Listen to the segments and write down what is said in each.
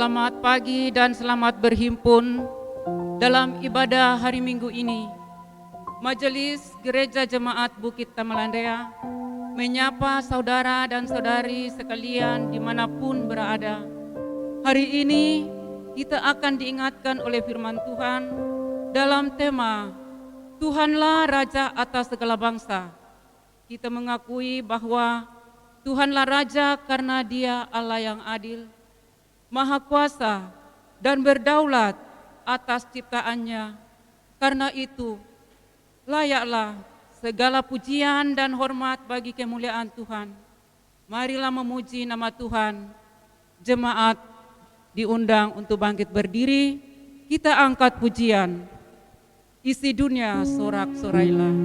Selamat pagi dan selamat berhimpun dalam ibadah hari Minggu ini. Majelis Gereja Jemaat Bukit Tamalandaya menyapa saudara dan saudari sekalian dimanapun berada. Hari ini kita akan diingatkan oleh firman Tuhan dalam tema Tuhanlah Raja atas segala bangsa. Kita mengakui bahwa Tuhanlah Raja karena Dia Allah yang adil, Maha Kuasa dan berdaulat atas ciptaannya. Karena itu, layaklah segala pujian dan hormat bagi kemuliaan Tuhan. Marilah memuji nama Tuhan. Jemaat diundang untuk bangkit berdiri. Kita angkat pujian. Isi dunia sorak-sorailah.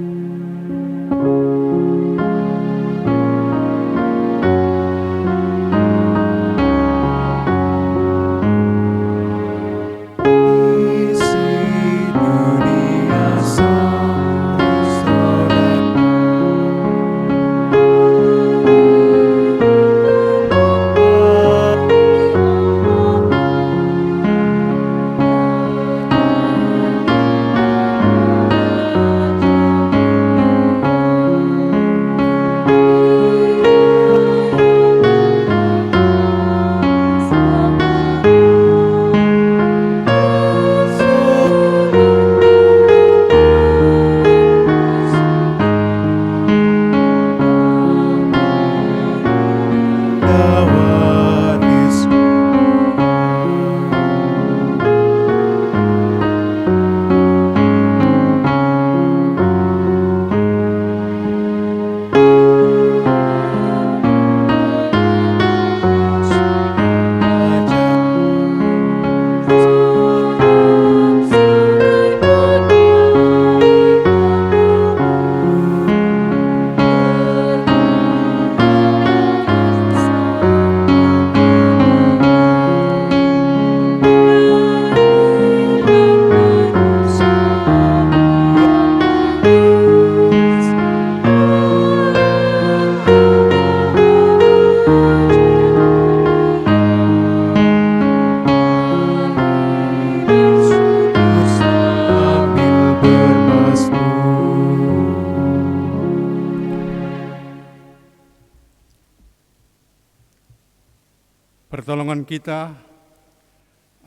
Pertolongan kita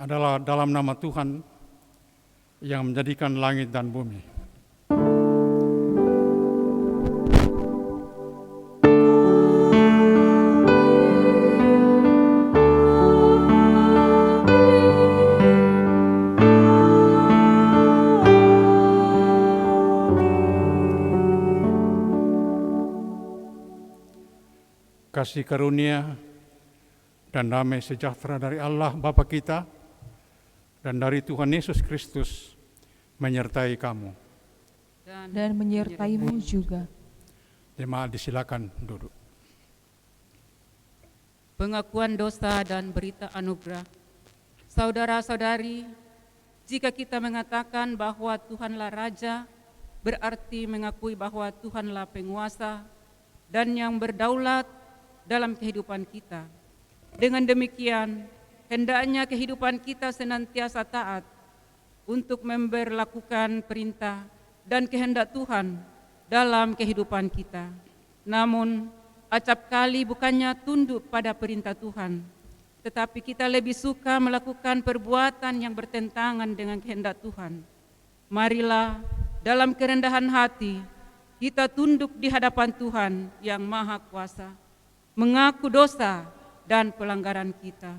adalah dalam nama Tuhan yang menjadikan langit dan bumi. Kasih karunia dan damai sejahtera dari Allah Bapa kita dan dari Tuhan Yesus Kristus menyertai kamu dan menyertaimu juga. Jemaat disilakan duduk. Pengakuan dosa dan berita anugerah. Saudara-saudari, jika kita mengatakan bahwa Tuhanlah Raja, berarti mengakui bahwa Tuhanlah penguasa dan yang berdaulat dalam kehidupan kita. Dengan demikian, hendaknya kehidupan kita senantiasa taat untuk memberlakukan perintah dan kehendak Tuhan dalam kehidupan kita. Namun, acap kali bukannya tunduk pada perintah Tuhan, tetapi kita lebih suka melakukan perbuatan yang bertentangan dengan kehendak Tuhan. Marilah dalam kerendahan hati kita tunduk di hadapan Tuhan yang Maha Kuasa, mengaku dosa dan pelanggaran kita.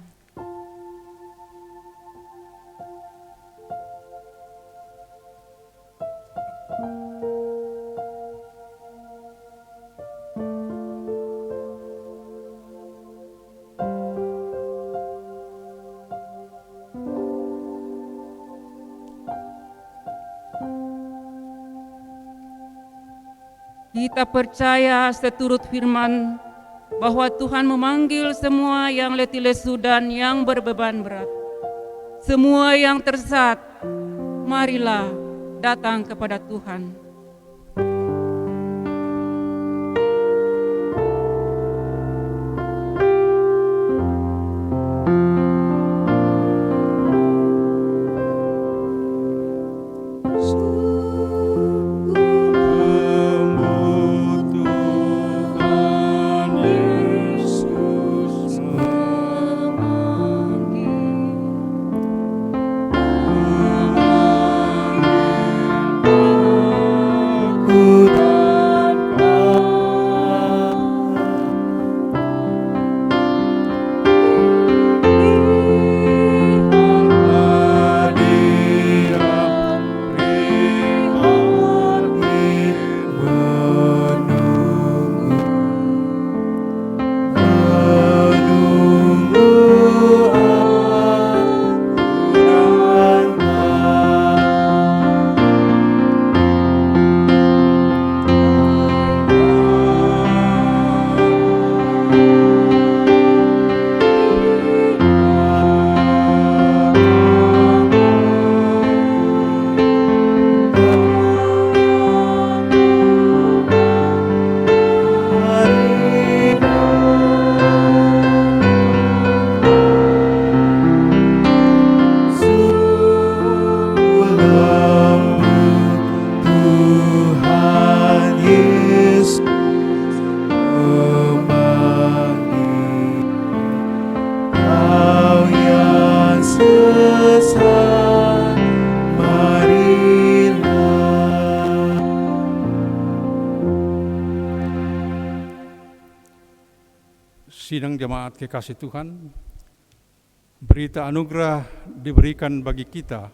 Kita percaya seturut firman bahwa Tuhan memanggil semua yang letih lesu dan yang berbeban berat. Semua yang tersesat, marilah datang kepada Tuhan. Sidang jemaat kekasih Tuhan, berita anugerah diberikan bagi kita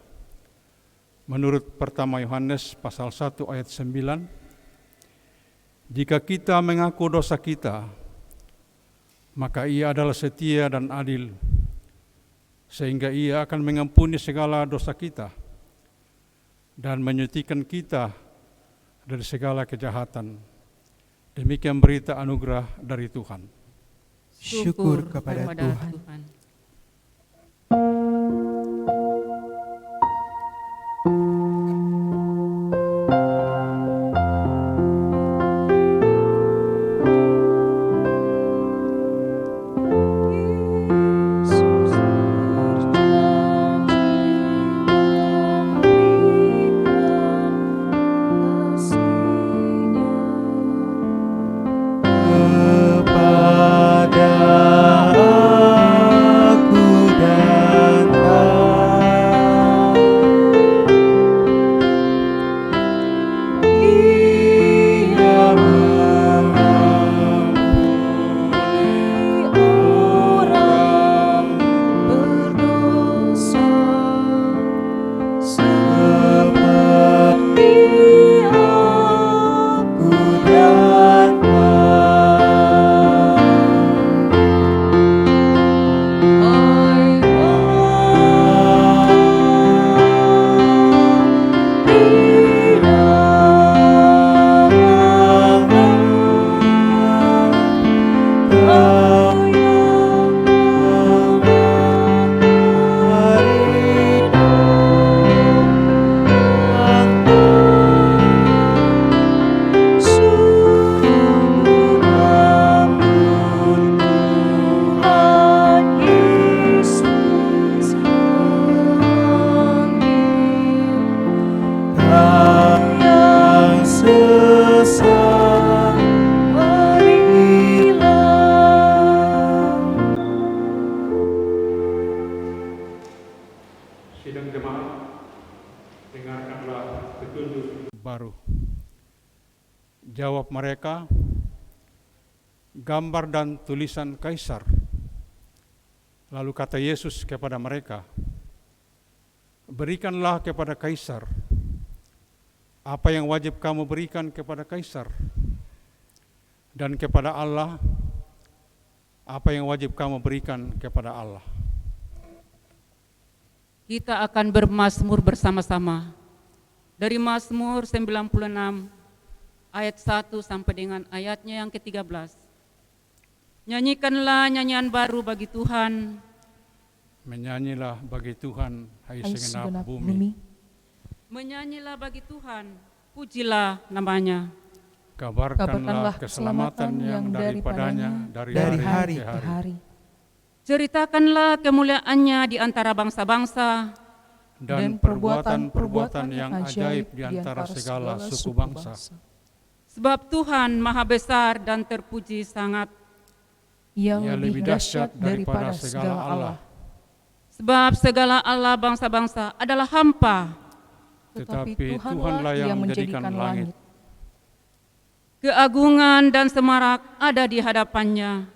menurut pertama Yohanes pasal 1 ayat 9. Jika kita mengaku dosa kita, maka Ia adalah setia dan adil, sehingga Ia akan mengampuni segala dosa kita dan menyucikan kita dari segala kejahatan. Demikian berita anugerah dari Tuhan. Syukur kepada Tuhan. Sidang jemaat, dengarkanlah petunjuk baru. Jawab mereka, gambar dan tulisan kaisar. Lalu kata Yesus kepada mereka, berikanlah kepada kaisar apa yang wajib kamu berikan kepada kaisar, dan kepada Allah apa yang wajib kamu berikan kepada Allah. Kita akan bermazmur bersama-sama dari Mazmur 96 ayat 1 sampai dengan ayatnya yang ke-13. Nyanyikanlah nyanyian baru bagi Tuhan. Menyanyilah bagi Tuhan, hai segenap bumi. Menyanyilah bagi Tuhan, pujilah namanya. Kabarkanlah keselamatan yang daripadanya dari hari ke hari. Ceritakanlah kemuliaannya di antara bangsa-bangsa Dan perbuatan-perbuatan yang ajaib di antara segala suku bangsa. Sebab Tuhan maha besar dan terpuji sangat. Ia lebih dahsyat daripada segala Allah. Sebab segala Allah bangsa-bangsa adalah hampa, Tetapi Tuhanlah yang menjadikan langit. keagungan dan semarak ada di hadapannya.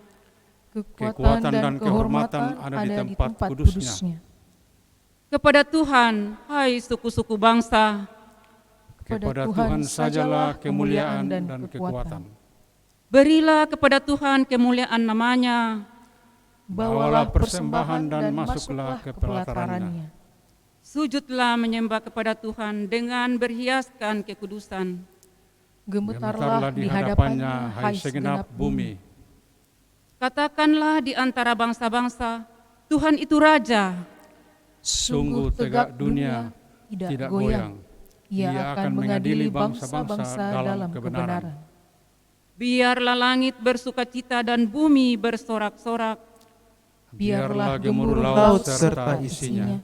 Kekuatan dan kehormatan ada di tempat kudusnya. Kepada Tuhan, hai suku-suku bangsa, Kepada Tuhan sajalah kemuliaan dan kekuatan. berilah kepada Tuhan kemuliaan namanya. Bawalah persembahan dan masuklah ke pelatarannya. Sujudlah menyembah kepada Tuhan dengan berhiaskan kekudusan. Gemetarlah di hadapannya, hai segenap bumi. Katakanlah di antara bangsa-bangsa, Tuhan itu Raja. Sungguh tegak dunia tidak goyang. Ia akan mengadili bangsa-bangsa dalam kebenaran. Biarlah langit bersukacita dan bumi bersorak-sorak. Biarlah gemuruh laut serta isinya.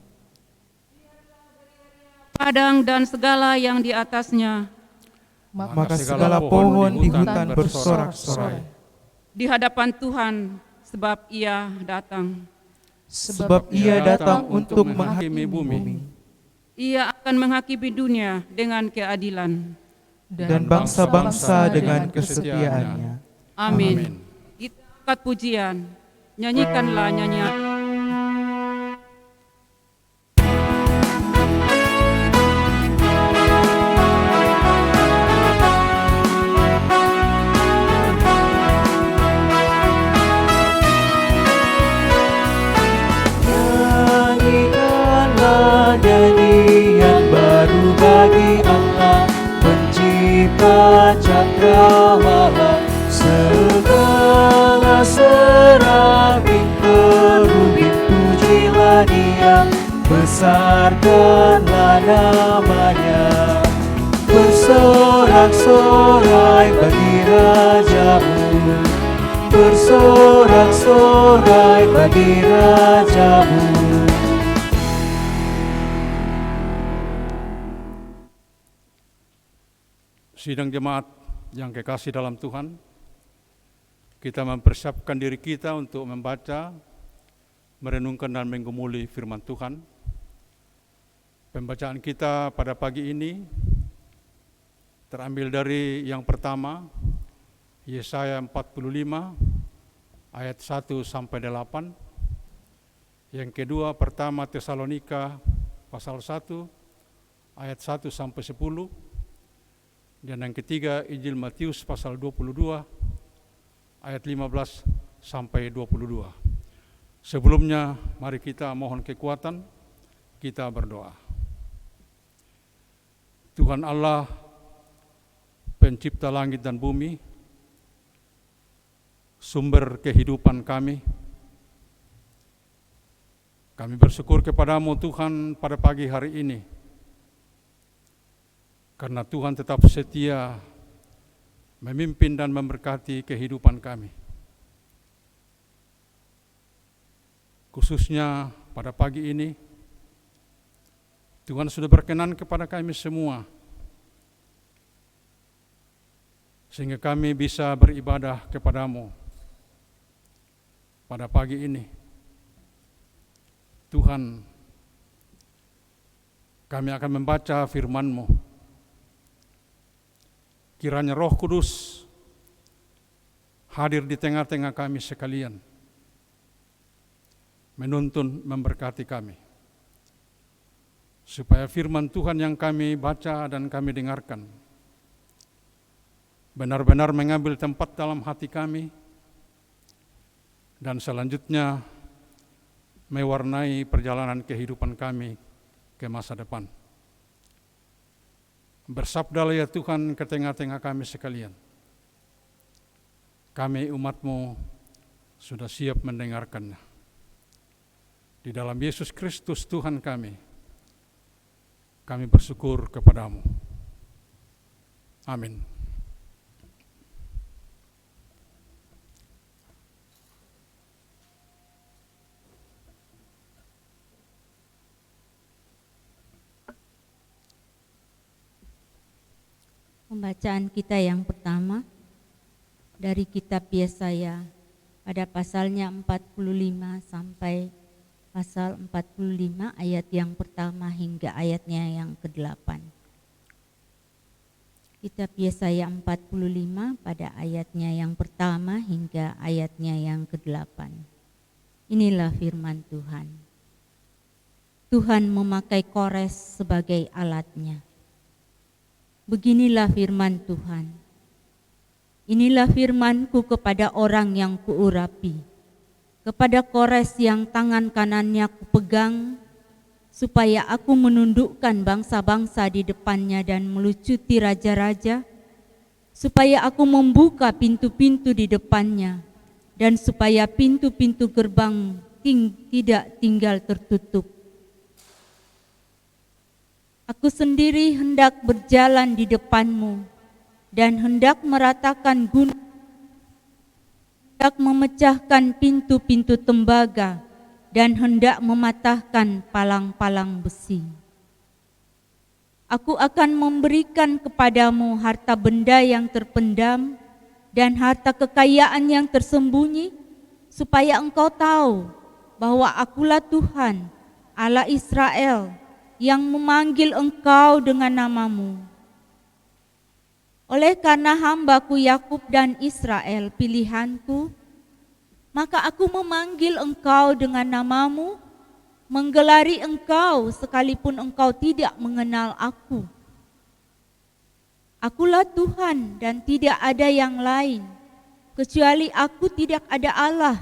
Padang dan segala yang di atasnya. Maka segala pohon di hutan bersorak-sorai Di hadapan Tuhan, sebab Ia datang. sebab Ia datang untuk menghakimi bumi, Ia akan menghakimi dunia dengan keadilan. dan bangsa-bangsa dengan kesetiaannya. Amin. Kita angkat pujian, nyanyikanlah nyanyian. Nyanyikanlah nyanyian baru bagi Allah, pencipta cakrawala. Segala serafim kerubim pujilah Dia, besarkanlah namanya. Bersorak-sorai bagi Rajamu, bersorak-sorai bagi Rajamu. Sidang jemaat yang kekasih dalam Tuhan, kita mempersiapkan diri kita untuk membaca, merenungkan dan menggumuli firman Tuhan. Pembacaan kita pada pagi ini terambil dari yang pertama, Yesaya 45 ayat 1 sampai 8. Yang kedua, pertama Tesalonika pasal 1 ayat 1 sampai 10. Dan yang ketiga, Injil Matius pasal 22 ayat 15 sampai 22. Sebelumnya, mari kita mohon kekuatan, kita berdoa. Tuhan Allah, pencipta langit dan bumi, sumber kehidupan kami bersyukur kepadamu Tuhan pada pagi hari ini, karena Tuhan tetap setia memimpin dan memberkati kehidupan kami. Khususnya pada pagi ini, Tuhan sudah berkenan kepada kami semua, sehingga kami bisa beribadah kepadamu pada pagi ini. Tuhan, kami akan membaca firman-Mu. Kiranya Roh Kudus hadir di tengah-tengah kami sekalian, menuntun, memberkati kami, supaya firman Tuhan yang kami baca dan kami dengarkan benar-benar mengambil tempat dalam hati kami, dan selanjutnya mewarnai perjalanan kehidupan kami ke masa depan. Bersabdalah ya Tuhan ke tengah-tengah kami sekalian. Kami umat-Mu sudah siap mendengarkannya. Di dalam Yesus Kristus Tuhan kami bersyukur kepadamu. Amin. Pembacaan kita yang pertama dari kitab Yesaya pada pasalnya 45 sampai pasal 45 ayat yang pertama hingga ayatnya yang ke-8. Kitab Yesaya 45 pada ayatnya yang pertama hingga ayatnya yang ke-8. Inilah firman Tuhan. Tuhan memakai Kores sebagai alatnya. Beginilah firman Tuhan. Inilah firman-Ku kepada orang yang kuurapi, kepada Kores yang tangan kanannya kupegang, supaya aku menundukkan bangsa-bangsa di depannya dan melucuti raja-raja, supaya aku membuka pintu-pintu di depannya, dan supaya pintu-pintu gerbang tidak tinggal tertutup. Aku sendiri hendak berjalan di depanmu dan hendak meratakan gunung, hendak memecahkan pintu-pintu tembaga dan hendak mematahkan palang-palang besi. Aku akan memberikan kepadamu harta benda yang terpendam dan harta kekayaan yang tersembunyi, supaya engkau tahu bahwa Akulah Tuhan, Allah Israel, yang memanggil engkau dengan namamu. Oleh karena hamba-Ku Yakub dan Israel, pilihan-Ku, Maka aku memanggil engkau dengan namamu, menggelari engkau sekalipun engkau tidak mengenal aku. Akulah Tuhan dan tidak ada yang lain, kecuali aku tidak ada Allah.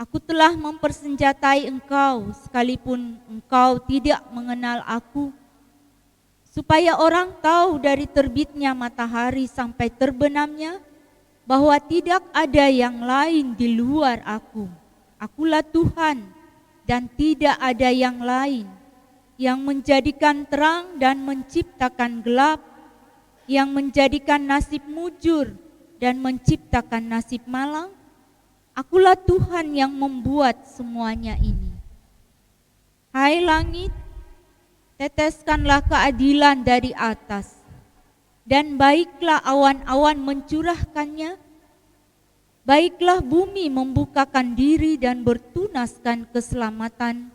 Aku telah mempersenjatai engkau sekalipun engkau tidak mengenal aku, supaya orang tahu dari terbitnya matahari sampai terbenamnya bahwa tidak ada yang lain di luar aku. Akulah Tuhan dan tidak ada yang lain, yang menjadikan terang dan menciptakan gelap, yang menjadikan nasib mujur dan menciptakan nasib malang. Akulah Tuhan yang membuat semuanya ini. Hai langit, teteskanlah keadilan dari atas, dan baiklah awan-awan mencurahkannya. Baiklah bumi membukakan diri dan bertunaskan keselamatan,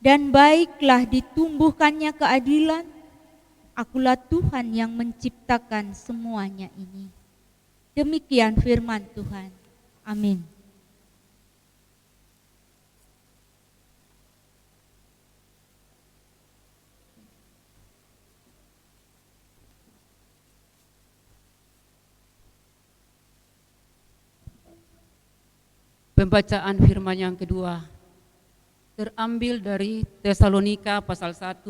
dan baiklah ditumbuhkannya keadilan. Akulah Tuhan yang menciptakan semuanya ini. Demikian firman Tuhan. Amin. Pembacaan firman yang kedua terambil dari Tesalonika pasal 1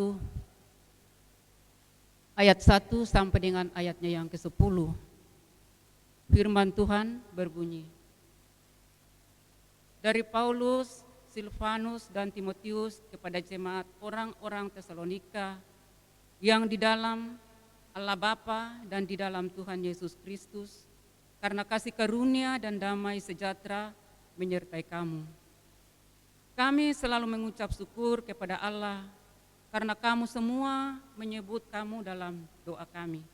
ayat 1 sampai dengan ayatnya yang ke-10. Firman Tuhan berbunyi, dari Paulus, Silvanus dan Timotius kepada jemaat orang-orang Tesalonika yang di dalam Allah Bapa dan di dalam Tuhan Yesus Kristus, karena kasih karunia dan damai sejahtera menyertai kamu. Kami selalu mengucap syukur kepada Allah karena kamu semua menyebut kamu dalam doa kami.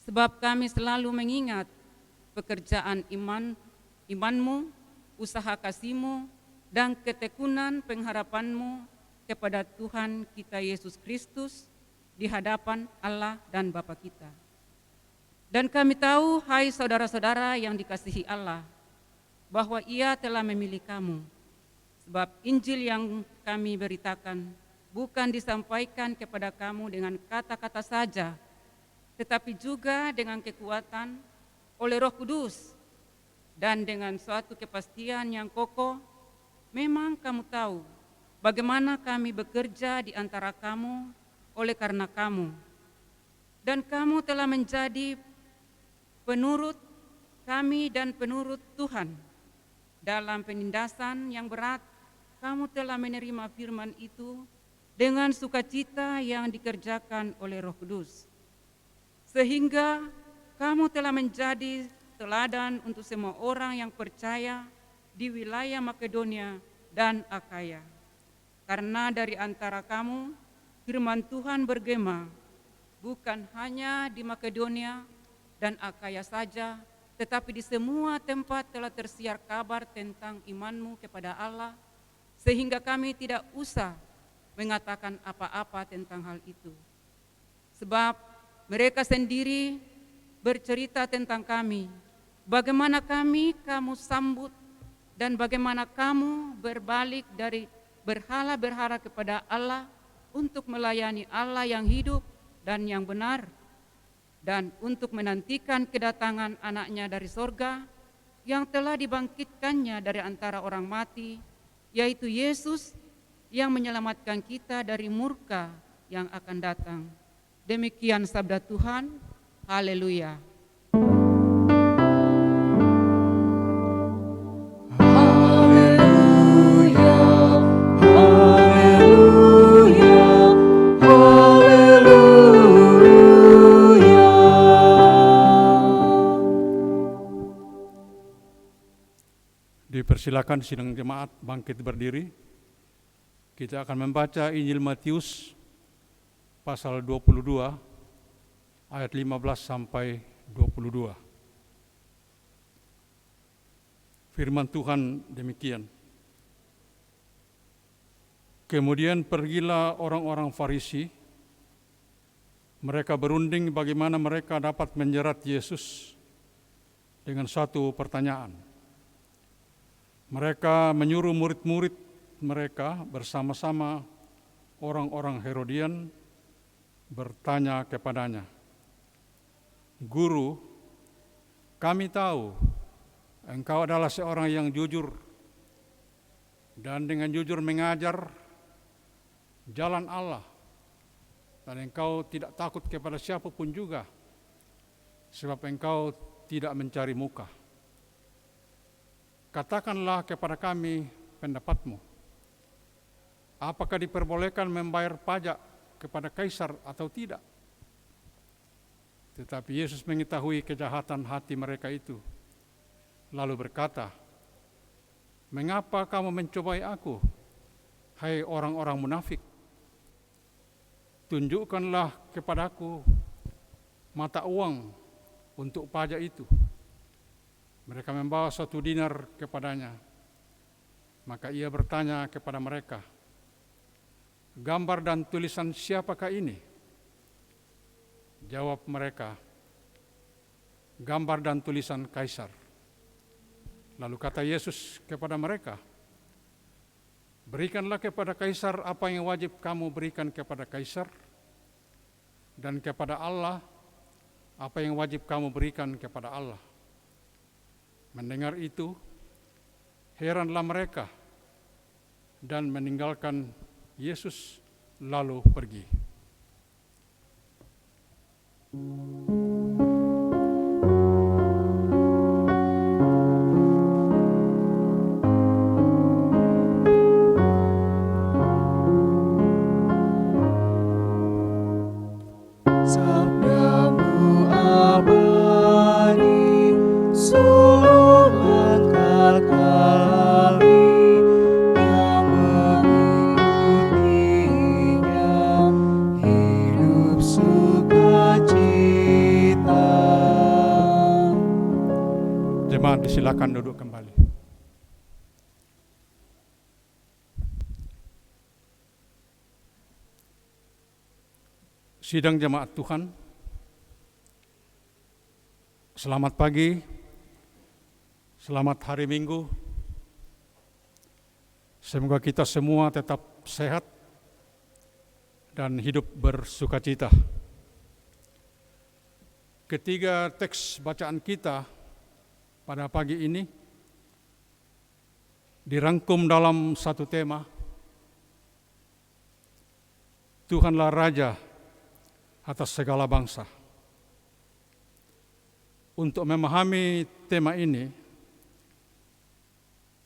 Sebab kami selalu mengingat pekerjaan imanmu, usaha kasihmu, dan ketekunan pengharapanmu kepada Tuhan kita Yesus Kristus di hadapan Allah dan Bapa kita. Dan kami tahu, hai saudara-saudara yang dikasihi Allah, bahwa Ia telah memilih kamu, sebab Injil yang kami beritakan bukan disampaikan kepada kamu dengan kata-kata saja, tetapi juga dengan kekuatan oleh Roh Kudus dan dengan suatu kepastian yang kokoh. Memang kamu tahu bagaimana kami bekerja di antara kamu oleh karena kamu, dan kamu telah menjadi penurut kami dan penurut Tuhan. Dalam penindasan yang berat, kamu telah menerima firman itu dengan sukacita yang dikerjakan oleh Roh Kudus, sehingga kamu telah menjadi teladan untuk semua orang yang percaya di wilayah Makedonia dan Akaya. Karena dari antara kamu, firman Tuhan bergema, bukan hanya di Makedonia dan Akaya saja, tetapi di semua tempat telah tersiar kabar tentang imanmu kepada Allah, sehingga kami tidak usah mengatakan apa-apa tentang hal itu. Sebab mereka sendiri bercerita tentang kami, bagaimana kamu sambut, dan bagaimana kamu berbalik dari berhala-berhala kepada Allah untuk melayani Allah yang hidup dan yang benar, dan untuk menantikan kedatangan anaknya dari sorga yang telah dibangkitkannya dari antara orang mati, yaitu Yesus yang menyelamatkan kita dari murka yang akan datang. Demikian sabda Tuhan. Haleluya. Dipersilakan sidang jemaat bangkit berdiri. Kita akan membaca Injil Matius pasal 22 ayat 15 sampai 22. Firman Tuhan demikian. Kemudian pergilah orang-orang Farisi. Mereka berunding bagaimana mereka dapat menjerat Yesus dengan satu pertanyaan. Mereka menyuruh murid-murid mereka bersama-sama orang-orang Herodian bertanya kepadanya, "Guru, kami tahu engkau adalah seorang yang jujur dan dengan jujur mengajar jalan Allah, dan engkau tidak takut kepada siapapun juga, sebab engkau tidak mencari muka. Katakanlah kepada kami pendapatmu. Apakah diperbolehkan membayar pajak kepada kaisar atau tidak?" Tetapi Yesus mengetahui kejahatan hati mereka itu, lalu berkata, "Mengapa kamu mencobai aku, hai orang-orang munafik? Tunjukkanlah kepadaku mata uang untuk pajak itu." Mereka membawa 1 dinar kepadanya. Maka ia bertanya kepada mereka, "Gambar dan tulisan siapakah ini?" Jawab mereka, "Gambar dan tulisan kaisar." Lalu kata Yesus kepada mereka, "Berikanlah kepada kaisar apa yang wajib kamu berikan kepada kaisar, dan kepada Allah apa yang wajib kamu berikan kepada Allah." Mendengar itu, heranlah mereka dan meninggalkan Yesus lalu pergi. Sabdamu abadi, suluh langkah kami yang mengikutinya, hidup sukacita. Jemaat disilakan duduk kembali. Sidang jemaat Tuhan, selamat pagi, selamat hari Minggu. Semoga kita semua tetap sehat dan hidup bersukacita. Ketiga teks bacaan kita pada pagi ini dirangkum dalam satu tema, Tuhanlah Raja atas segala bangsa. Untuk memahami tema ini,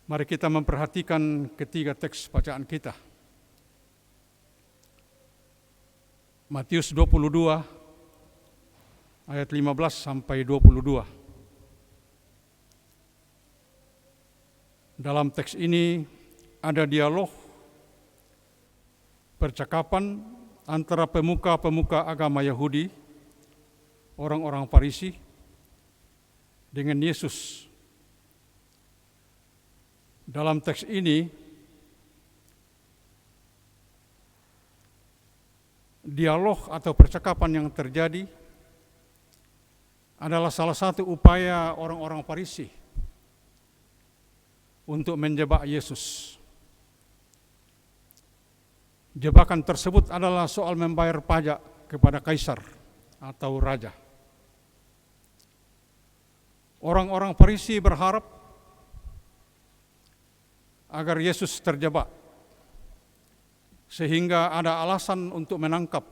mari kita memperhatikan ketiga teks bacaan kita. Matius 22 ayat 15 sampai 22. Dalam teks ini ada dialog percakapan antara pemuka-pemuka agama Yahudi, orang-orang Farisi, dengan Yesus. Dalam teks ini, dialog atau percakapan yang terjadi adalah salah satu upaya orang-orang Farisi untuk menjebak Yesus. Jebakan tersebut adalah soal membayar pajak kepada kaisar atau raja. Orang-orang Farisi berharap agar Yesus terjebak, sehingga ada alasan untuk menangkap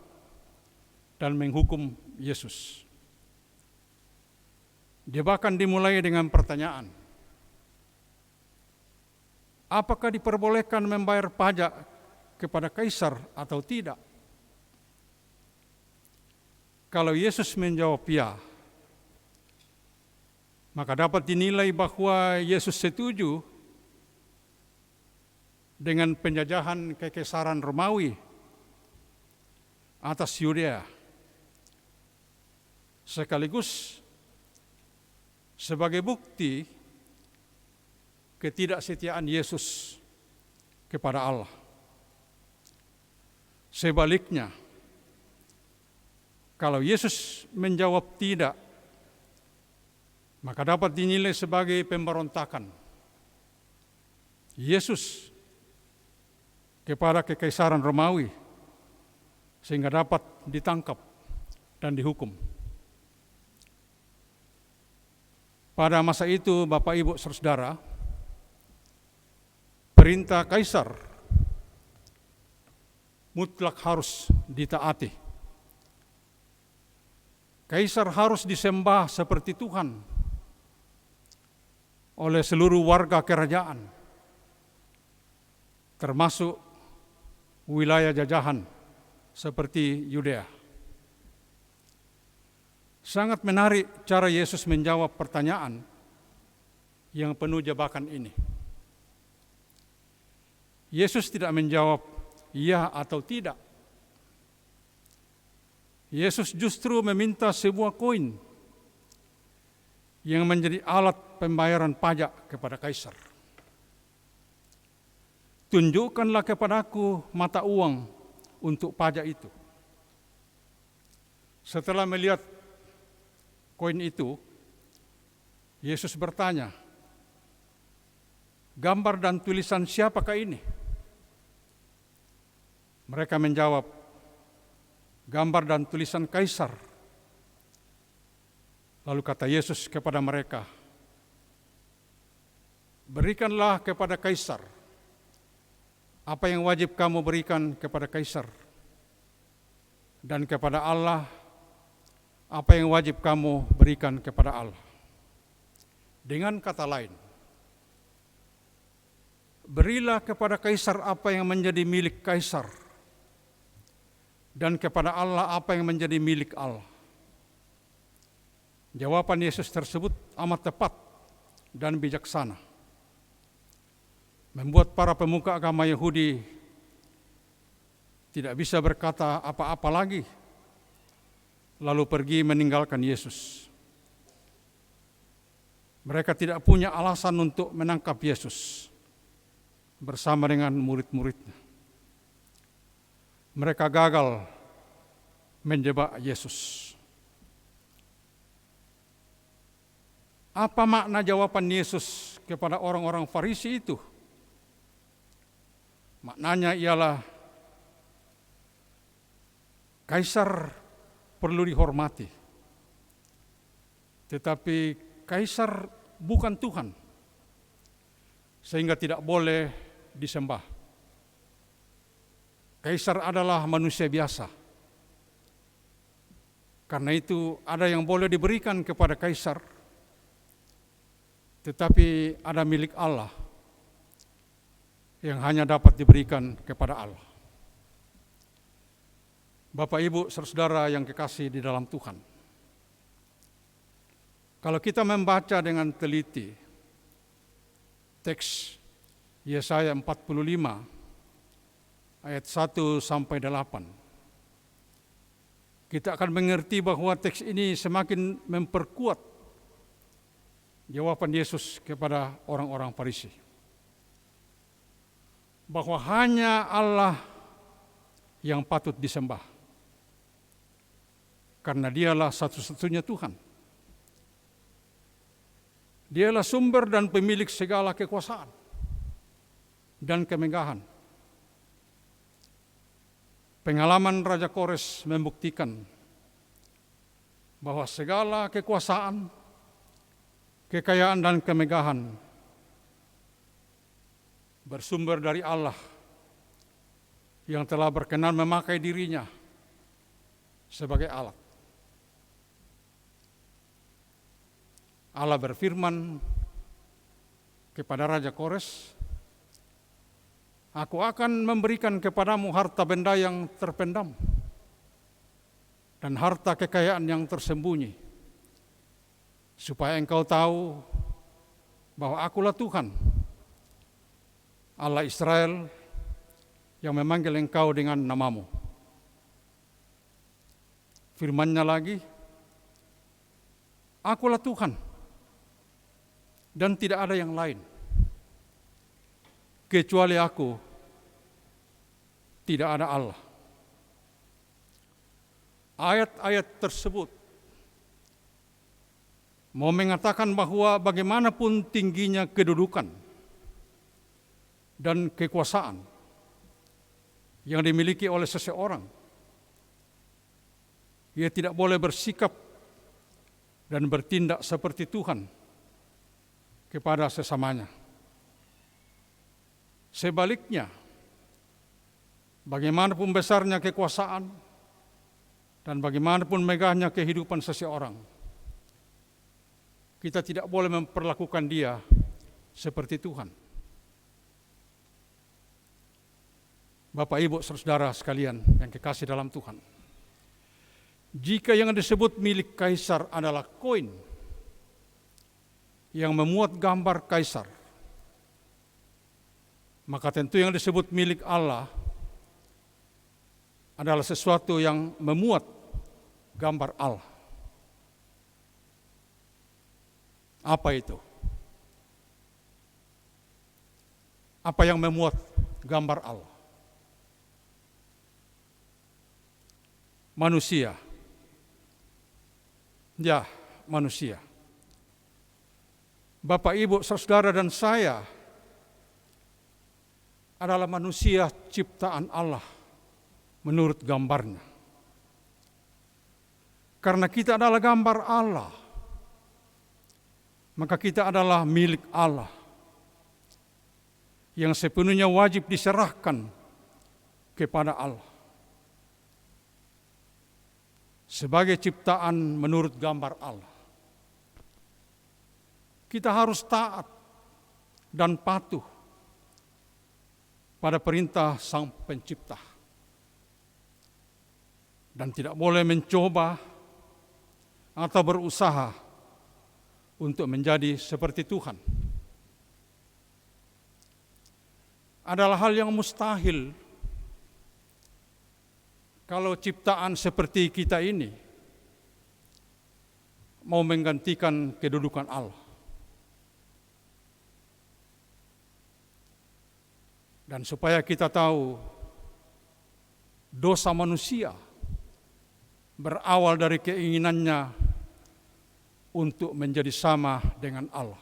dan menghukum Yesus. Jebakan dimulai dengan pertanyaan, apakah diperbolehkan membayar pajak kepada kaisar atau tidak? Kalau Yesus menjawab ya, maka dapat dinilai bahwa Yesus setuju dengan penjajahan kekaisaran Romawi atas Yudea, sekaligus sebagai bukti ketidaksetiaan Yesus kepada Allah. Sebaliknya, kalau Yesus menjawab tidak, maka dapat dinilai sebagai pemberontakan Yesus kepada kekaisaran Romawi sehingga dapat ditangkap dan dihukum. Pada masa itu, Bapak Ibu Saudara, perintah kaisar mutlak harus ditaati. Kaisar harus disembah seperti Tuhan oleh seluruh warga kerajaan, termasuk wilayah jajahan seperti Yudea. Sangat menarik cara Yesus menjawab pertanyaan yang penuh jebakan ini. Yesus tidak menjawab iya atau tidak. Yesus justru meminta sebuah koin yang menjadi alat pembayaran pajak kepada kaisar. Tunjukkanlah kepadaku mata uang untuk pajak itu. Setelah melihat koin itu, Yesus bertanya, gambar dan tulisan siapakah ini? Mereka menjawab, gambar dan tulisan kaisar. Lalu kata Yesus kepada mereka, berikanlah kepada kaisar apa yang wajib kamu berikan kepada kaisar, dan kepada Allah apa yang wajib kamu berikan kepada Allah. Dengan kata lain, berilah kepada kaisar apa yang menjadi milik kaisar, dan kepada Allah apa yang menjadi milik Allah. Jawaban Yesus tersebut amat tepat dan bijaksana, membuat para pemuka agama Yahudi tidak bisa berkata apa-apa lagi, lalu pergi meninggalkan Yesus. Mereka tidak punya alasan untuk menangkap Yesus bersama dengan murid-muridnya. Mereka gagal menjebak Yesus. Apa makna jawaban Yesus kepada orang-orang Farisi itu? Maknanya ialah kaisar perlu dihormati, tetapi kaisar bukan Tuhan, sehingga tidak boleh disembah. Kaisar adalah manusia biasa. Karena itu ada yang boleh diberikan kepada kaisar, tetapi ada milik Allah yang hanya dapat diberikan kepada Allah. Bapak, Ibu, saudara yang kekasih di dalam Tuhan, kalau kita membaca dengan teliti teks Yesaya 45 ayat 1 sampai 8, kita akan mengerti bahwa teks ini semakin memperkuat jawaban Yesus kepada orang-orang Farisi, bahwa hanya Allah yang patut disembah, karena dialah satu-satunya Tuhan. Dialah sumber dan pemilik segala kekuasaan dan kemegahan. Pengalaman Raja Kores membuktikan bahwa segala kekuasaan, kekayaan dan kemegahan bersumber dari Allah yang telah berkenan memakai dirinya sebagai alat. Allah berfirman kepada Raja Kores, aku akan memberikan kepadamu harta benda yang terpendam dan harta kekayaan yang tersembunyi, supaya engkau tahu bahwa akulah Tuhan, Allah Israel, yang memanggil engkau dengan namamu. Firman-Nya lagi, akulah Tuhan, dan tidak ada yang lain. Kecuali aku, tidak ada Allah. Ayat-ayat tersebut mau mengatakan bahwa bagaimanapun tingginya kedudukan, dan kekuasaan yang dimiliki oleh seseorang. Ia tidak boleh bersikap dan bertindak seperti Tuhan kepada sesamanya. Sebaliknya, bagaimanapun besarnya kekuasaan dan bagaimanapun megahnya kehidupan seseorang, kita tidak boleh memperlakukan dia seperti Tuhan. Bapak, Ibu, saudara sekalian yang kekasih dalam Tuhan, jika yang disebut milik kaisar adalah koin yang memuat gambar kaisar, maka tentu yang disebut milik Allah adalah sesuatu yang memuat gambar Allah. Apa itu? Apa yang memuat gambar Allah? Manusia. Ya, manusia. Bapak, Ibu, saudara dan saya adalah manusia ciptaan Allah menurut gambarnya. Karena kita adalah gambar Allah, maka kita adalah milik Allah yang sepenuhnya wajib diserahkan kepada Allah. Sebagai ciptaan menurut gambar Allah, kita harus taat dan patuh pada perintah Sang Pencipta, dan tidak boleh mencoba atau berusaha untuk menjadi seperti Tuhan. Adalah hal yang mustahil kalau ciptaan seperti kita ini mau menggantikan kedudukan Allah. Dan supaya kita tahu dosa manusia berawal dari keinginannya untuk menjadi sama dengan Allah.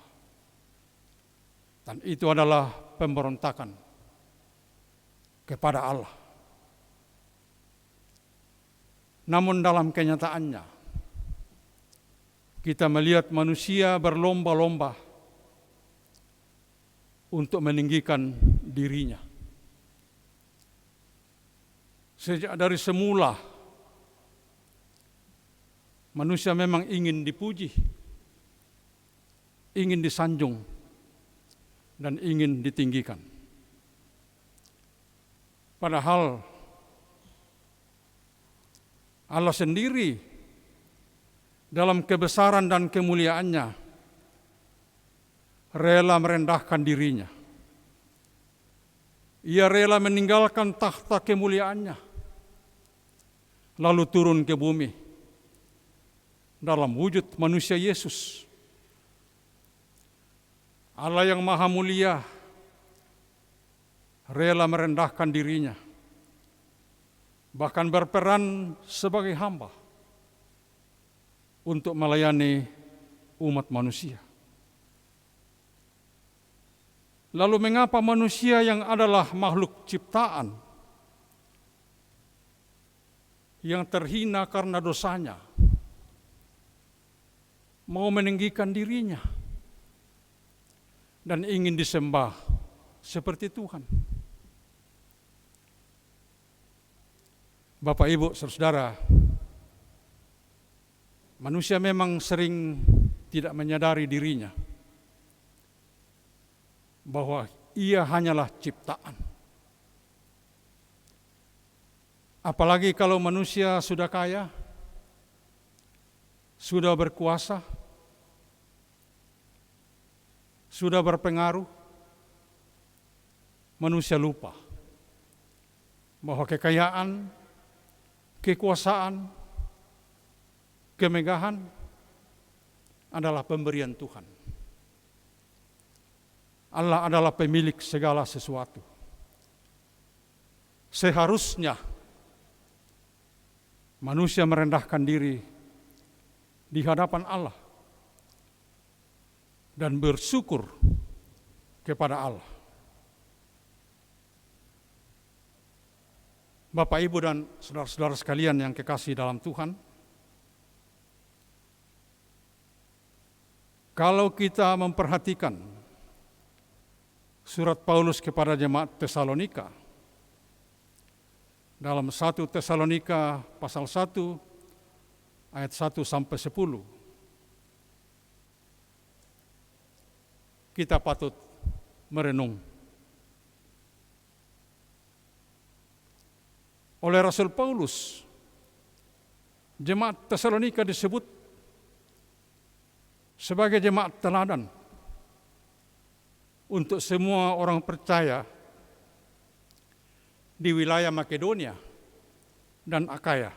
Dan itu adalah pemberontakan kepada Allah. Namun dalam kenyataannya, kita melihat manusia berlomba-lomba untuk meninggikan dirinya. Sejak dari semula, manusia memang ingin dipuji, ingin disanjung, dan ingin ditinggikan. Padahal Allah sendiri dalam kebesaran dan kemuliaannya rela merendahkan dirinya. Ia rela meninggalkan tahta kemuliaannya, lalu turun ke bumi dalam wujud manusia Yesus. Allah yang maha mulia rela merendahkan dirinya, bahkan berperan sebagai hamba untuk melayani umat manusia. Lalu mengapa manusia yang adalah makhluk ciptaan, yang terhina karena dosanya, mau meninggikan dirinya dan ingin disembah seperti Tuhan? Bapak, Ibu, saudara, manusia memang sering tidak menyadari dirinya bahwa ia hanyalah ciptaan. Apalagi kalau manusia sudah kaya, sudah berkuasa, sudah berpengaruh, manusia lupa bahwa kekayaan, kekuasaan, kemegahan adalah pemberian Tuhan. Allah adalah pemilik segala sesuatu. Seharusnya manusia merendahkan diri di hadapan Allah dan bersyukur kepada Allah. Bapak, Ibu, dan saudara-saudara sekalian yang kekasih dalam Tuhan, kalau kita memperhatikan surat Paulus kepada jemaat Tesalonika, dalam 1 Tesalonika pasal 1 ayat 1 sampai 10, kita patut merenung. Oleh Rasul Paulus, jemaat Tesalonika disebut sebagai jemaat teladan untuk semua orang percaya di wilayah Makedonia dan Akaya.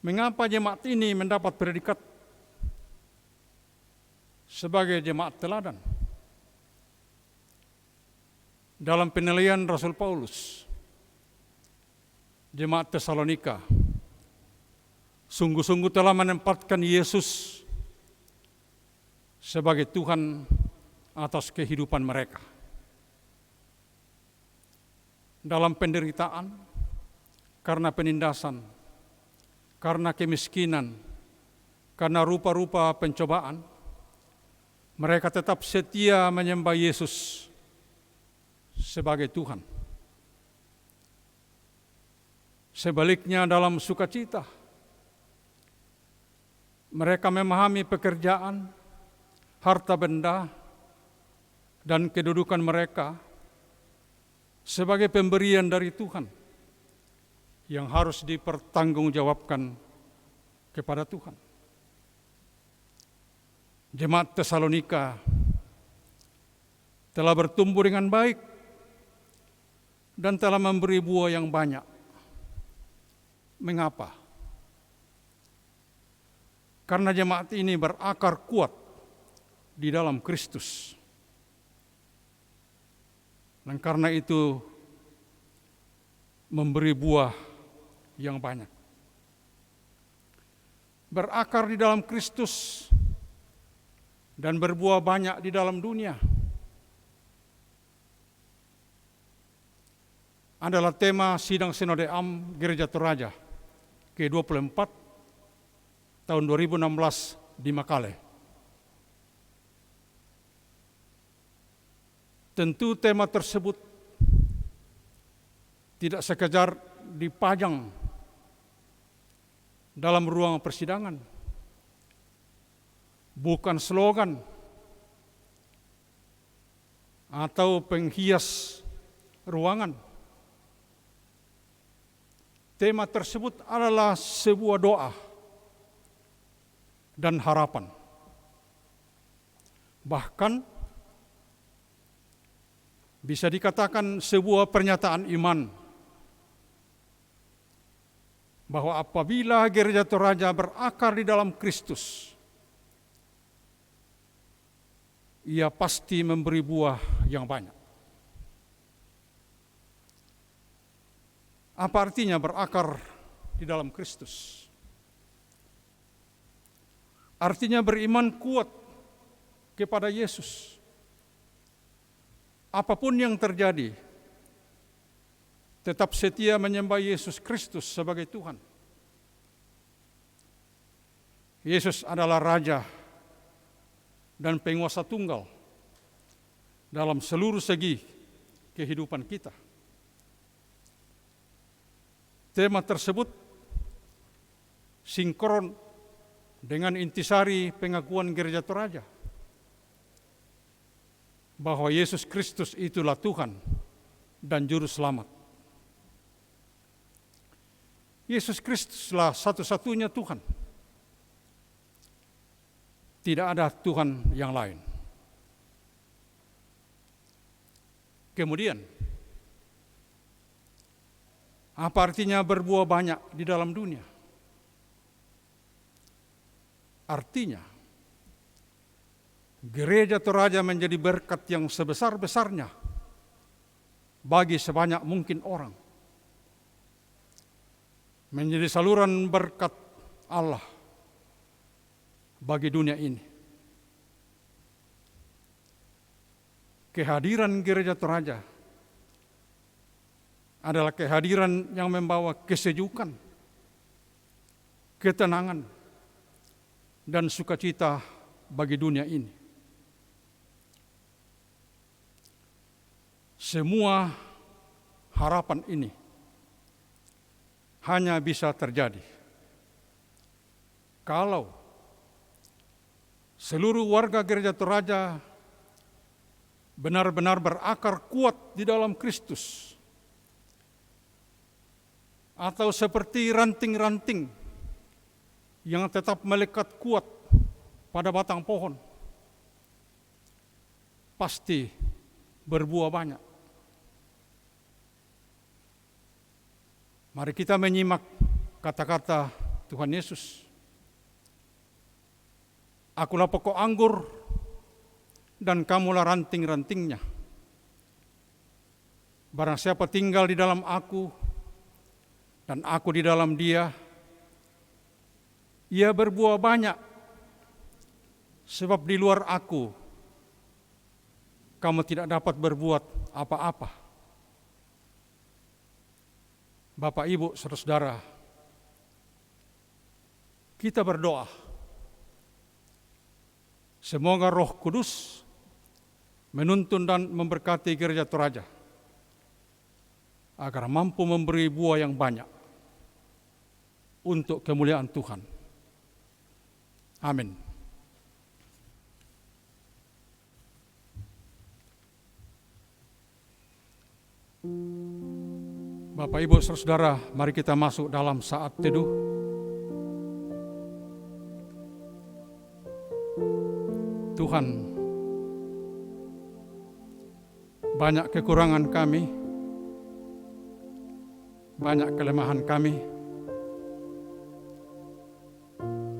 Mengapa jemaat ini mendapat predikat sebagai jemaat teladan? Dalam penilaian Rasul Paulus, jemaat Tesalonika sungguh-sungguh telah menempatkan Yesus sebagai Tuhan atas kehidupan mereka. Dalam penderitaan, karena penindasan, karena kemiskinan, karena rupa-rupa pencobaan, mereka tetap setia menyembah Yesus sebagai Tuhan. Sebaliknya dalam sukacita, mereka memahami pekerjaan, harta benda, dan kedudukan mereka sebagai pemberian dari Tuhan yang harus dipertanggungjawabkan kepada Tuhan. Jemaat Tesalonika telah bertumbuh dengan baik dan telah memberi buah yang banyak. Mengapa? Karena jemaat ini berakar kuat di dalam Kristus. Dan karena itu memberi buah yang banyak. Berakar di dalam Kristus dan berbuah banyak di dalam dunia adalah tema Sidang Sinode Am Gereja Toraja ke-24 tahun 2016 di Makale. Tentu tema tersebut tidak sekedar dipajang dalam ruang persidangan, bukan slogan atau penghias ruangan. Tema tersebut adalah sebuah doa dan harapan. Bahkan bisa dikatakan sebuah pernyataan iman bahwa apabila Gereja Toraja berakar di dalam Kristus, ia pasti memberi buah yang banyak. Apa artinya berakar di dalam Kristus? Artinya beriman kuat kepada Yesus. Apapun yang terjadi, tetap setia menyembah Yesus Kristus sebagai Tuhan. Yesus adalah Raja dan penguasa tunggal dalam seluruh segi kehidupan kita. Tema tersebut sinkron dengan intisari pengakuan Gereja Toraja bahwa Yesus Kristus itulah Tuhan dan Juru Selamat. Yesus Kristuslah satu-satunya Tuhan. Tidak ada Tuhan yang lain. Kemudian, apa artinya berbuah banyak di dalam dunia? Artinya, Gereja Toraja menjadi berkat yang sebesar-besarnya bagi sebanyak mungkin orang. Menjadi saluran berkat Allah bagi dunia ini. Kehadiran Gereja Toraja adalah kehadiran yang membawa kesejukan, ketenangan, dan sukacita bagi dunia ini. Semua harapan ini hanya bisa terjadi kalau seluruh warga Gereja Toraja benar-benar berakar kuat di dalam Kristus, atau seperti ranting-ranting yang tetap melekat kuat pada batang pohon, pasti berbuah banyak. Mari kita menyimak kata-kata Tuhan Yesus. Akulah pokok anggur dan kamulah ranting-rantingnya. Barang siapa tinggal di dalam aku dan aku di dalam dia, ia berbuah banyak, sebab di luar aku kamu tidak dapat berbuat apa-apa. Bapak, Ibu, saudara-saudara, kita berdoa semoga Roh Kudus menuntun dan memberkati Gereja Toraja agar mampu memberi buah yang banyak untuk kemuliaan Tuhan. Amin. Bapak, Ibu, saudara, mari kita masuk dalam saat teduh. Tuhan, banyak kekurangan kami, banyak kelemahan kami.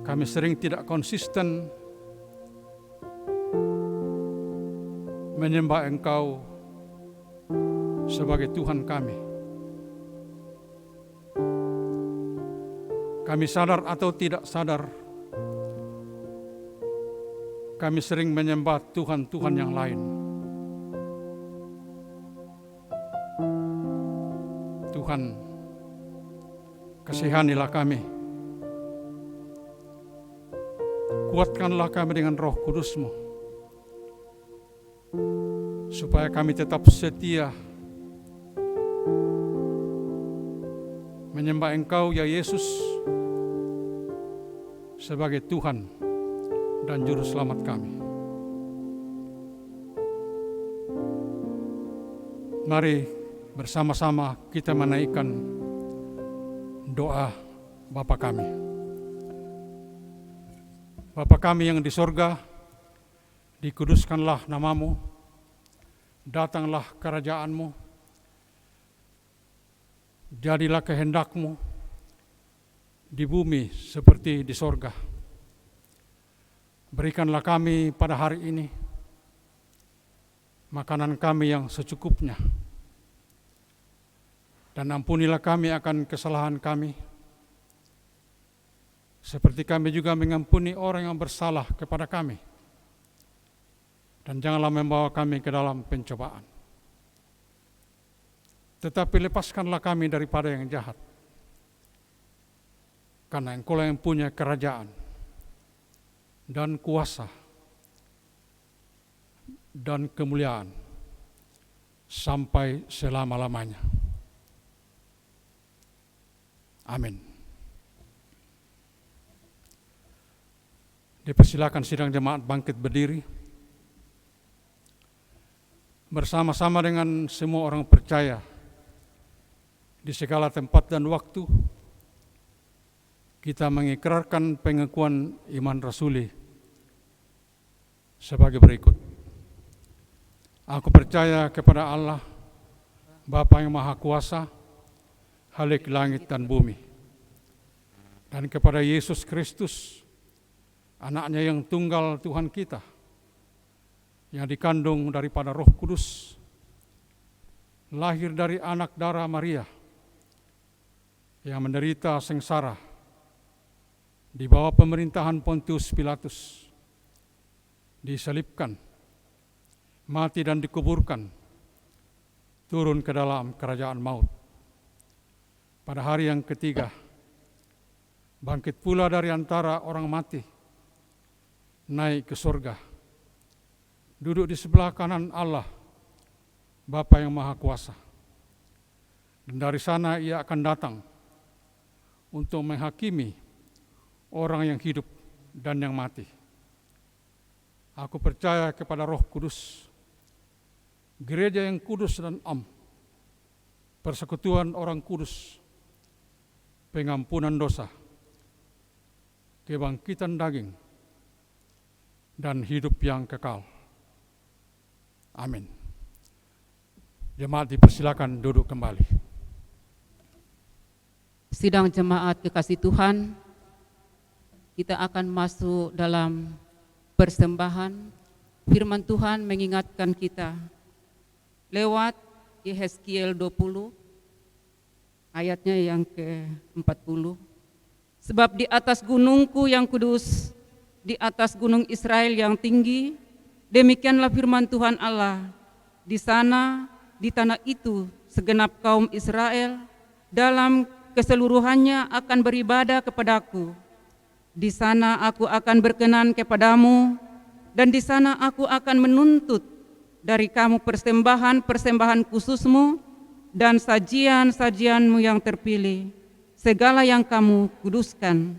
Kami sering tidak konsisten menyembah Engkau sebagai Tuhan kami. Kami sadar atau tidak sadar, kami sering menyembah Tuhan-Tuhan yang lain. Tuhan, kasihanilah kami. Kuatkanlah kami dengan Roh Kudus-Mu, supaya kami tetap setia menyembah Engkau, ya Yesus, sebagai Tuhan dan Juru Selamat kami. Mari bersama-sama kita menaikkan doa Bapa kami. Bapa kami yang di sorga, dikuduskanlah nama-Mu, datanglah kerajaan-Mu, jadilah kehendak-Mu di bumi seperti di sorga. Berikanlah kami pada hari ini makanan kami yang secukupnya, dan ampunilah kami akan kesalahan kami, seperti kami juga mengampuni orang yang bersalah kepada kami. Dan janganlah membawa kami ke dalam pencobaan, tetapi lepaskanlah kami daripada yang jahat. Karena Engkau yang punya kerajaan dan kuasa dan kemuliaan sampai selama-lamanya. Amin. Dipersilakan sidang jemaat bangkit berdiri. Bersama-sama dengan semua orang percaya di segala tempat dan waktu, kita mengikrarkan pengakuan iman rasuli sebagai berikut. Aku percaya kepada Allah, Bapa yang Maha Kuasa, Khalik langit dan bumi, dan kepada Yesus Kristus, Anaknya yang tunggal Tuhan kita, yang dikandung daripada Roh Kudus, lahir dari anak darah Maria, yang menderita sengsara di bawah pemerintahan Pontius Pilatus, disalibkan, mati dan dikuburkan, turun ke dalam kerajaan maut. pada hari yang ketiga, bangkit pula dari antara orang mati, naik ke surga, duduk di sebelah kanan Allah, Bapa yang Maha Kuasa. Dan dari sana ia akan datang untuk menghakimi orang yang hidup dan yang mati. Aku percaya kepada Roh Kudus, gereja yang kudus dan am, persekutuan orang kudus, pengampunan dosa, kebangkitan daging, dan hidup yang kekal. Amin. Jemaat dipersilakan duduk kembali. Sidang jemaat kekasih Tuhan, kita akan masuk dalam persembahan. Firman Tuhan mengingatkan kita lewat Yehezkiel 20, ayatnya yang ke-40. Sebab di atas gunungku yang kudus, di atas gunung Israel yang tinggi, demikianlah firman Tuhan Allah, di sana, di tanah itu, segenap kaum Israel dalam keseluruhannya akan beribadah kepadaku. Di sana aku akan berkenan kepadamu, dan di sana aku akan menuntut dari kamu persembahan-persembahan khususmu dan sajian-sajianmu yang terpilih, segala yang kamu kuduskan.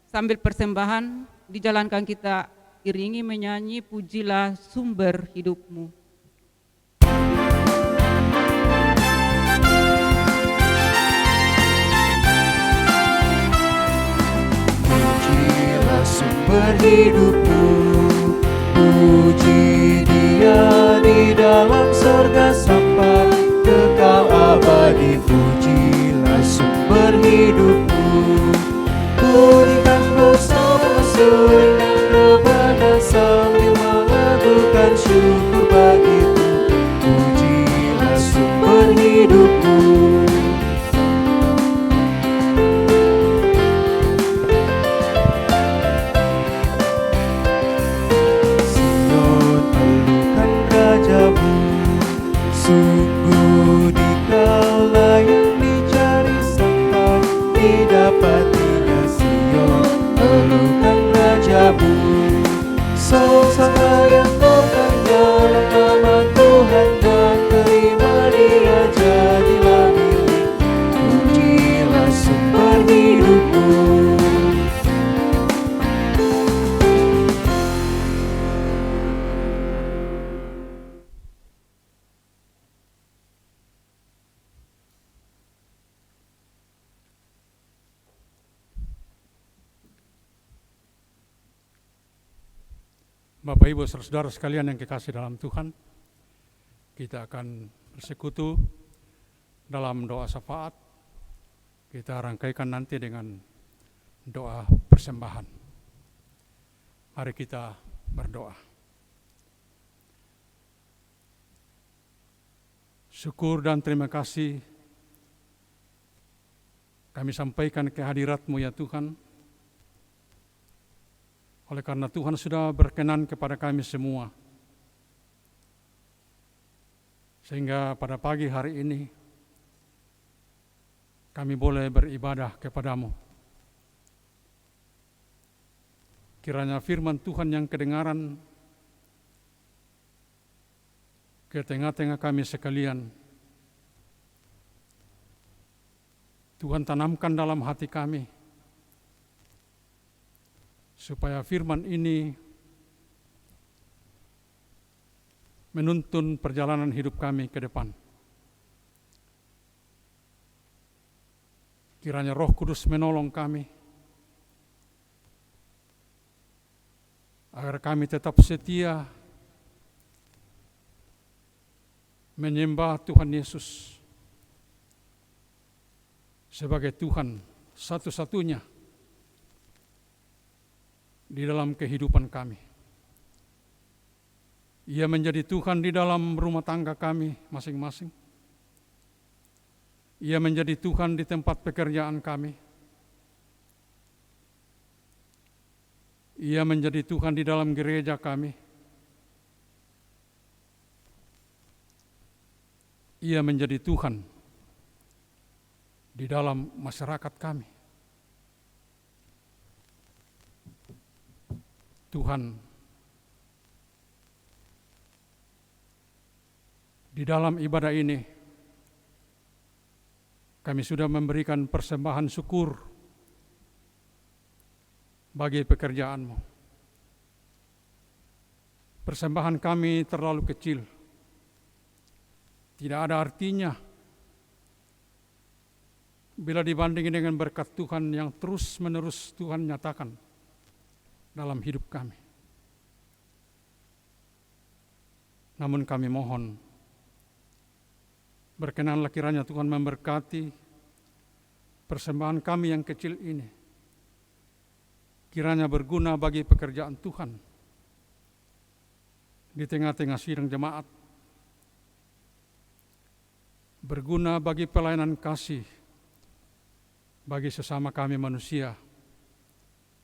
Sambil persembahan dijalankan, kita iringi menyanyi Pujilah Sumber Hidupmu. Sumber hidupku, puji Dia di dalam surga sampai kekal abadi. Pujilah sumber hidupku, pulihkan bersama surikan kepada sambil melakukan syukur bagimu. Pujilah sumber hidupku. Sungguh dikala yang dicari sampai didapatinya. Sion, elukan Rajamu. Sang-sangka yang bukan dalam nama Tuhan, dan terima Dia jadilah milik. Pujilah sumber hidupku. Bapak, Ibu, saudara sekalian yang kekasih dalam Tuhan, kita akan bersekutu dalam doa syafaat. Kita rangkaikan nanti dengan doa persembahan. Mari kita berdoa. Syukur dan terima kasih kami sampaikan ke hadirat-Mu ya Tuhan, oleh karena Tuhan sudah berkenan kepada kami semua, sehingga pada pagi hari ini kami boleh beribadah kepadamu. Kiranya firman Tuhan yang kedengaran ke tengah-tengah kami sekalian, Tuhan tanamkan dalam hati kami, supaya firman ini menuntun perjalanan hidup kami ke depan. Kiranya Roh Kudus menolong kami, agar kami tetap setia menyembah Tuhan Yesus sebagai Tuhan satu-satunya di dalam kehidupan kami. Ia menjadi Tuhan di dalam rumah tangga kami masing-masing. Ia menjadi Tuhan di tempat pekerjaan kami. Ia menjadi Tuhan di dalam gereja kami. Ia menjadi Tuhan di dalam masyarakat kami. Tuhan, di dalam ibadah ini kami sudah memberikan persembahan syukur bagi pekerjaan-Mu. Persembahan kami terlalu kecil, tidak ada artinya bila dibandingkan dengan berkat Tuhan yang terus-menerus Tuhan nyatakan dalam hidup kami. Namun kami mohon, berkenanlah kiranya Tuhan memberkati persembahan kami yang kecil ini. Kiranya berguna bagi pekerjaan Tuhan di tengah-tengah sidang jemaat, berguna bagi pelayanan kasih bagi sesama kami manusia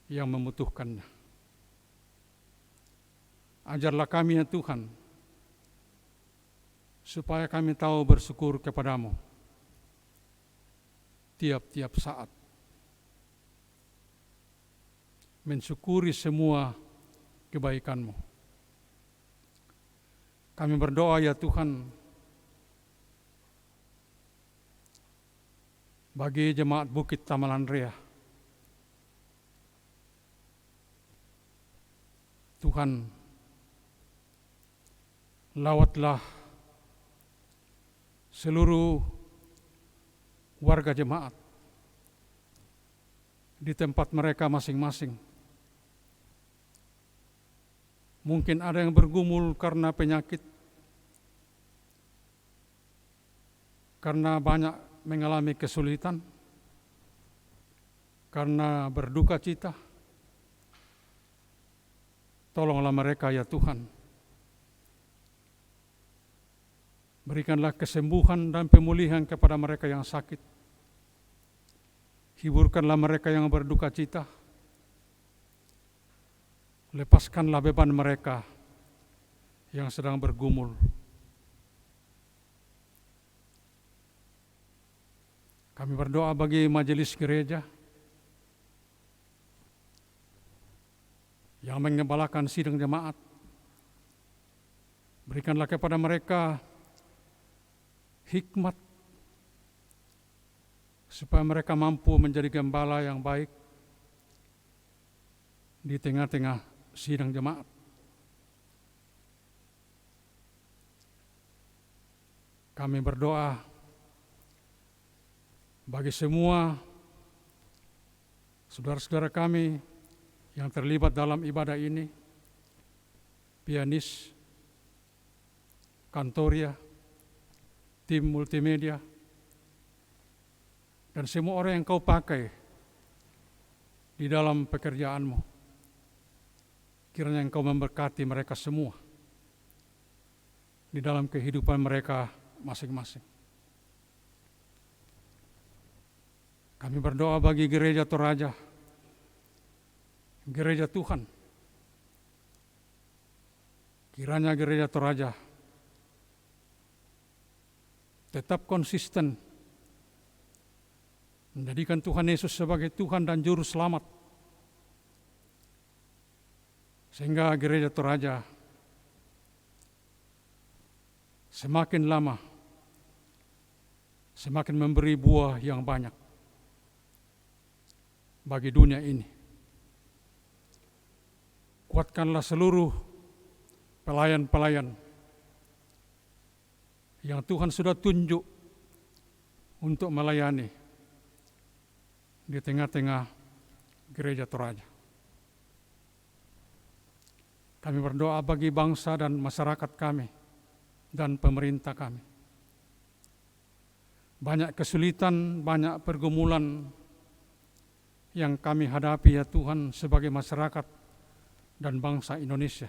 yang membutuhkannya. Ajarlah kami ya Tuhan, supaya kami tahu bersyukur kepadamu tiap-tiap saat, mensyukuri semua kebaikan-Mu. Kami berdoa ya Tuhan, bagi jemaat Bukit Tamalanrea. Tuhan, lawatlah seluruh warga jemaat di tempat mereka masing-masing. Mungkin ada yang bergumul karena penyakit, karena banyak mengalami kesulitan, karena berduka cita. Tolonglah mereka ya Tuhan. Berikanlah kesembuhan dan pemulihan kepada mereka yang sakit. Hiburkanlah mereka yang berduka cita. Lepaskanlah beban mereka yang sedang bergumul. Kami berdoa bagi majelis gereja yang mengembalakan sidang jemaat. Berikanlah kepada mereka hikmat supaya mereka mampu menjadi gembala yang baik di tengah-tengah sidang jemaat. Kami berdoa bagi semua saudara-saudara kami yang terlibat dalam ibadah ini, pianis, kantoria, tim multimedia, dan semua orang yang Kau pakai di dalam pekerjaan-Mu. Kiranya Engkau memberkati mereka semua di dalam kehidupan mereka masing-masing. Kami berdoa bagi gereja Toraja, gereja Tuhan. Kiranya gereja Toraja tetap konsisten menjadikan Tuhan Yesus sebagai Tuhan dan Juru Selamat, sehingga gereja Toraja semakin lama semakin memberi buah yang banyak bagi dunia ini. Kuatkanlah seluruh pelayan-pelayan yang Tuhan sudah tunjuk untuk melayani di tengah-tengah gereja Toraja. Kami berdoa bagi bangsa dan masyarakat kami dan pemerintah kami. Banyak kesulitan, banyak pergumulan yang kami hadapi ya Tuhan sebagai masyarakat dan bangsa Indonesia.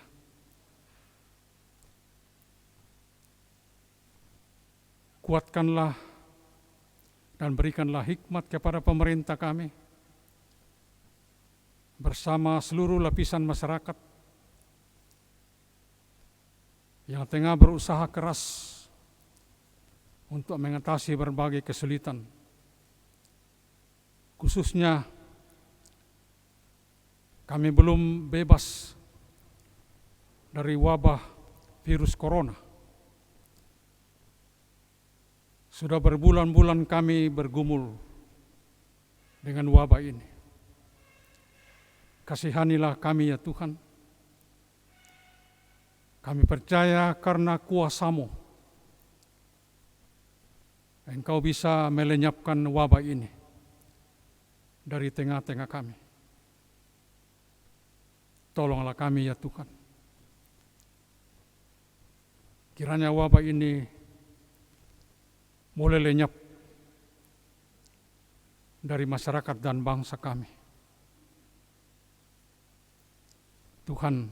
Kuatkanlah dan berikanlah hikmat kepada pemerintah kami bersama seluruh lapisan masyarakat yang tengah berusaha keras untuk mengatasi berbagai kesulitan khususnya kami belum bebas dari wabah virus corona. Sudah berbulan-bulan kami bergumul dengan wabah ini. Kasihanilah kami ya Tuhan. Kami percaya karena kuasa-Mu, Engkau bisa melenyapkan wabah ini dari tengah-tengah kami. Tolonglah kami ya Tuhan. Kiranya wabah ini mulai lenyap dari masyarakat dan bangsa kami. Tuhan,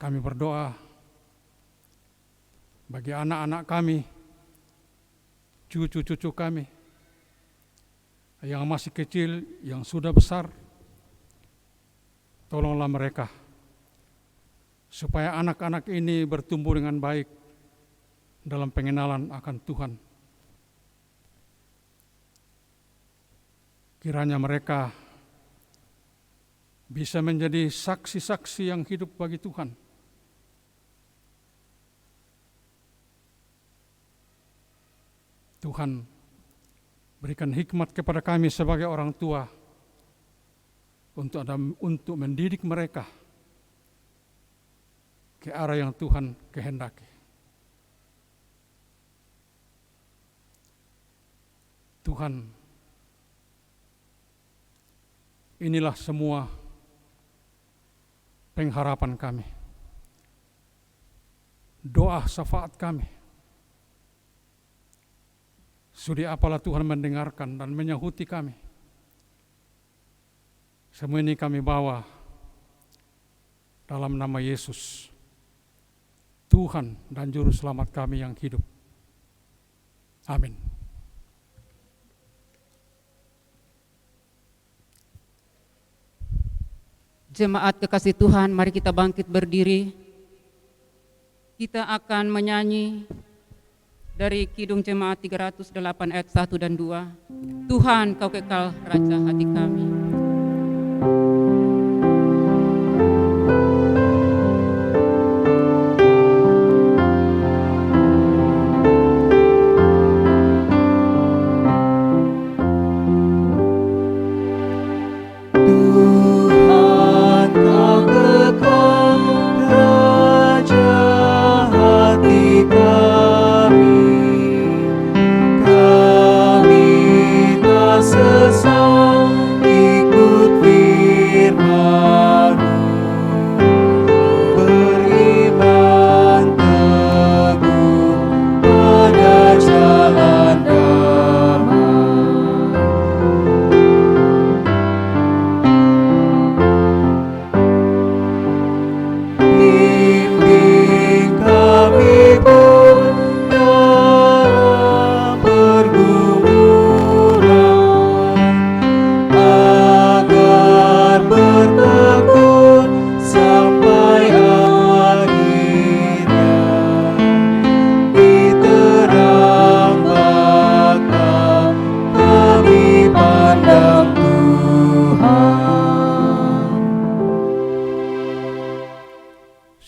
kami berdoa bagi anak-anak kami, cucu-cucu kami, yang masih kecil, yang sudah besar. Tolonglah mereka, supaya anak-anak ini bertumbuh dengan baik dalam pengenalan akan Tuhan. Kiranya mereka bisa menjadi saksi-saksi yang hidup bagi Tuhan. Tuhan, berikan hikmat kepada kami sebagai orang tua untuk mendidik mereka ke arah yang Tuhan kehendaki. Tuhan, inilah semua pengharapan kami, doa syafaat kami. Sudi apalah Tuhan mendengarkan dan menyahuti kami. Semua ini kami bawa dalam nama Yesus, Tuhan dan Juru Selamat kami yang hidup. Amin. Jemaat kekasih Tuhan, mari kita bangkit berdiri. Kita akan menyanyi dari Kidung Jemaat 308 ayat 1 dan 2. Tuhan, Kau kekal Raja hati kami.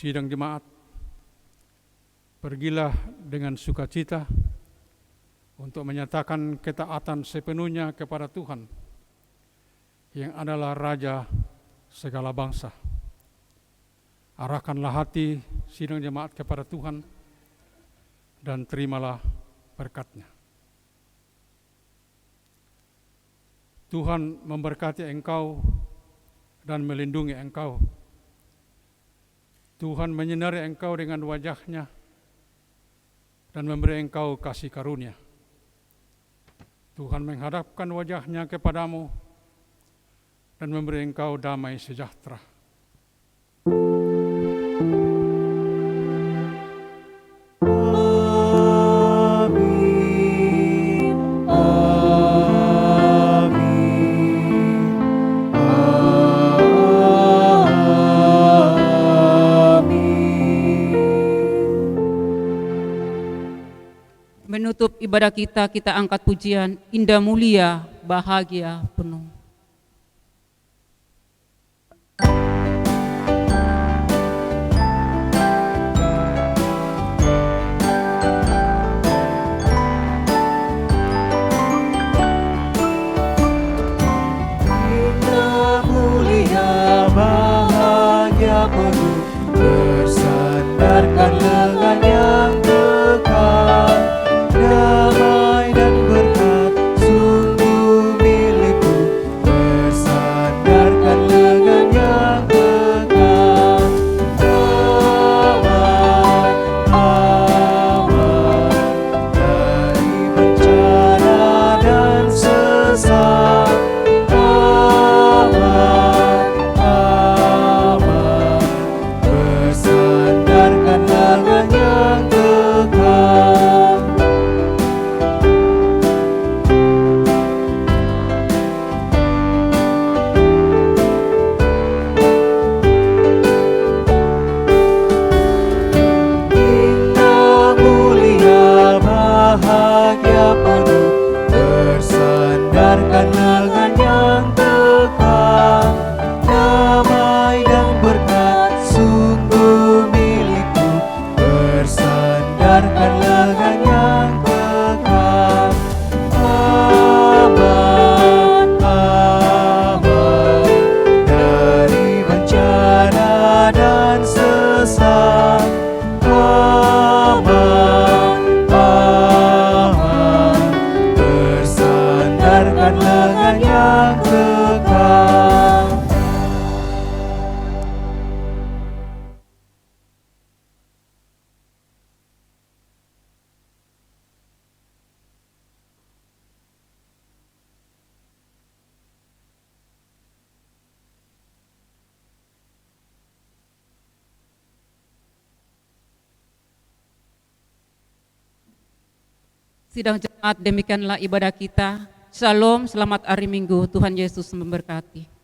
Sidang jemaat, pergilah dengan sukacita untuk menyatakan ketaatan sepenuhnya kepada Tuhan yang adalah Raja segala bangsa. Arahkanlah hati sidang jemaat kepada Tuhan dan terimalah berkat-Nya. Tuhan memberkati engkau dan melindungi engkau. Tuhan menyinari engkau dengan wajah-Nya dan memberi engkau kasih karunia. Tuhan menghadapkan wajah-Nya kepadamu dan memberi engkau damai sejahtera. Menutup ibadah kita, kita angkat pujian, indah mulia, bahagia penuh. Indah mulia bahagia penuh, bersandarkan lengan yang kekal, damai dan berkat sungguh milikku, bersandarkan lengan yang kekal. Aman, aman dari bencana dan sesat. Aman, aman, bersandarkan lengan yang kekal. Indah mulia bahagia penuh, bersandarkan lengan yang kekal, damai dan berkat sungguh milikku, bersandarkan lengan yang kekal. Aman, aman dari bencana dan sesat. Aman, aman, bersandarkan lengan yang kekal. Sidang jemaat, demikianlah ibadah kita. Shalom, selamat hari Minggu, Tuhan Yesus memberkati.